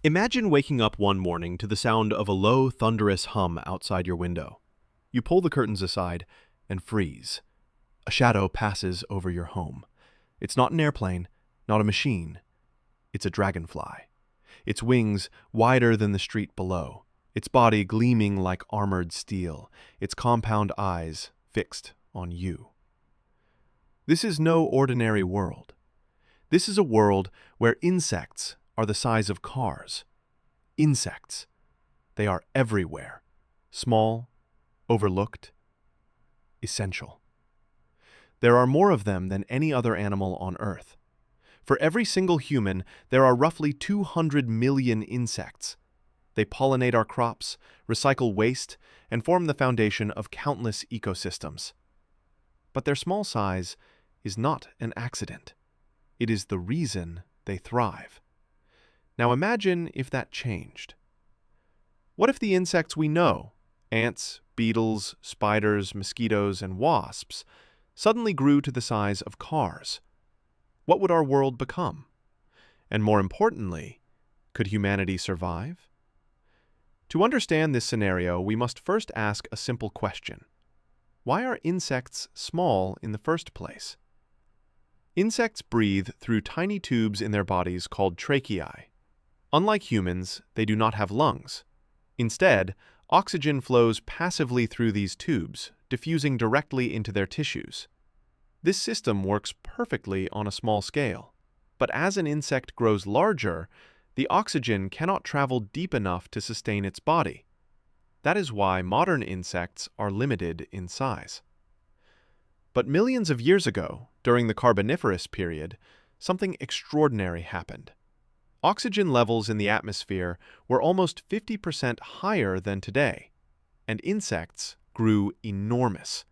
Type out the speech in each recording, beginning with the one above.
Imagine waking up one morning to the sound of a low, thunderous hum outside your window. You pull the curtains aside and freeze. A shadow passes over your home. It's not an airplane, not a machine. It's a dragonfly. Its wings wider than the street below, its body gleaming like armored steel, its compound eyes fixed on you. This is no ordinary world. This is a world where insects are the size of cars. Insects. They are everywhere. Small, overlooked, essential. There are more of them than any other animal on Earth. For every single human, there are roughly 200 million insects. They pollinate our crops, recycle waste, and form the foundation of countless ecosystems. But their small size is not an accident. It is the reason they thrive. Now imagine if that changed. What if the insects we know, ants, beetles, spiders, mosquitoes, and wasps, suddenly grew to the size of cars? What would our world become? And more importantly, could humanity survive? To understand this scenario, we must first ask a simple question. Why are insects small in the first place? Insects breathe through tiny tubes in their bodies called tracheae. Unlike humans, they do not have lungs. Instead, oxygen flows passively through these tubes, diffusing directly into their tissues. This system works perfectly on a small scale, but as an insect grows larger, the oxygen cannot travel deep enough to sustain its body. That is why modern insects are limited in size. But millions of years ago, during the Carboniferous period, something extraordinary happened. Oxygen levels in the atmosphere were almost 50% higher than today, and insects grew enormous.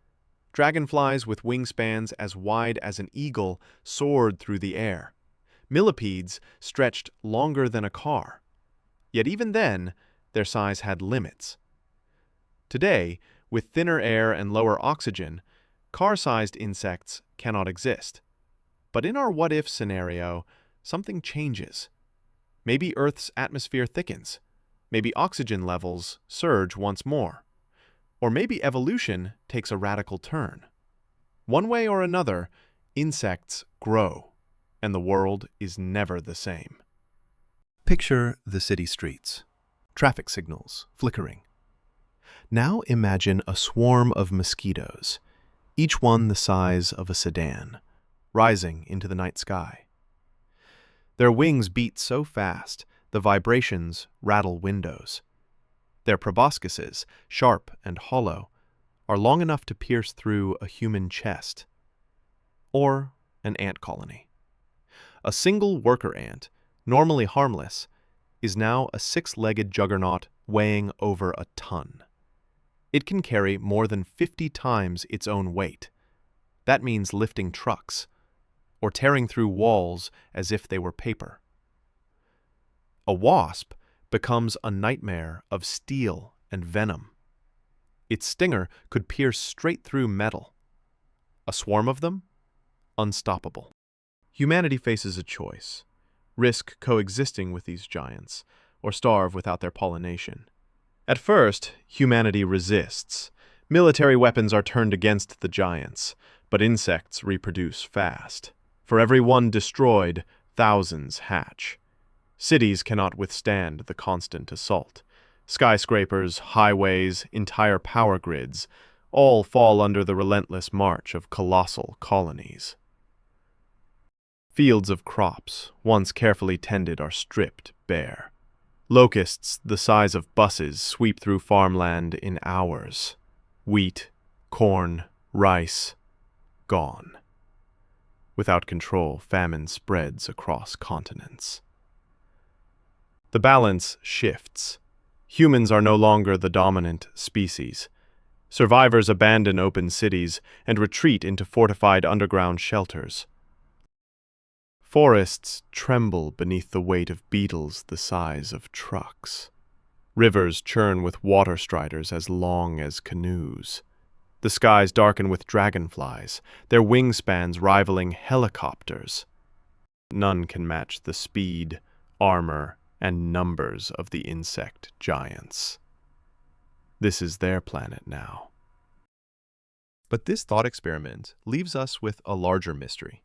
Dragonflies with wingspans as wide as an eagle soared through the air. Millipedes stretched longer than a car. Yet even then, their size had limits. Today, with thinner air and lower oxygen, car-sized insects cannot exist. But in our what-if scenario, something changes. Maybe Earth's atmosphere thickens. Maybe oxygen levels surge once more. Or maybe evolution takes a radical turn. One way or another, insects grow, and the world is never the same. Picture the city streets. Traffic signals flickering. Now imagine a swarm of mosquitoes, each one the size of a sedan, rising into the night sky. Their wings beat so fast, the vibrations rattle windows. Their proboscises, sharp and hollow, are long enough to pierce through a human chest. Or an ant colony. A single worker ant, normally harmless, is now a six-legged juggernaut weighing over a ton. It can carry more than 50 times its own weight. That means lifting trucks, or tearing through walls as if they were paper. A wasp becomes a nightmare of steel and venom. Its stinger could pierce straight through metal. A swarm of them? Unstoppable. Humanity faces a choice: risk coexisting with these giants, or starve without their pollination. At first, humanity resists. Military weapons are turned against the giants, but insects reproduce fast. For every one destroyed, thousands hatch. Cities cannot withstand the constant assault. Skyscrapers, highways, entire power grids, all fall under the relentless march of colossal colonies. Fields of crops, once carefully tended, are stripped bare. Locusts the size of buses sweep through farmland in hours. Wheat, corn, rice, gone. Without control, famine spreads across continents. The balance shifts. Humans are no longer the dominant species. Survivors abandon open cities and retreat into fortified underground shelters. Forests tremble beneath the weight of beetles the size of trucks. Rivers churn with water striders as long as canoes. The skies darken with dragonflies, their wingspans rivaling helicopters. None can match the speed, armor, and numbers of the insect giants. This is their planet now. But this thought experiment leaves us with a larger mystery.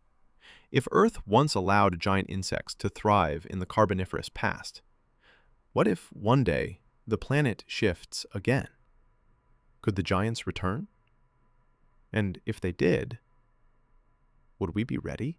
If Earth once allowed giant insects to thrive in the Carboniferous past, what if one day the planet shifts again? Could the giants return? And if they did, would we be ready?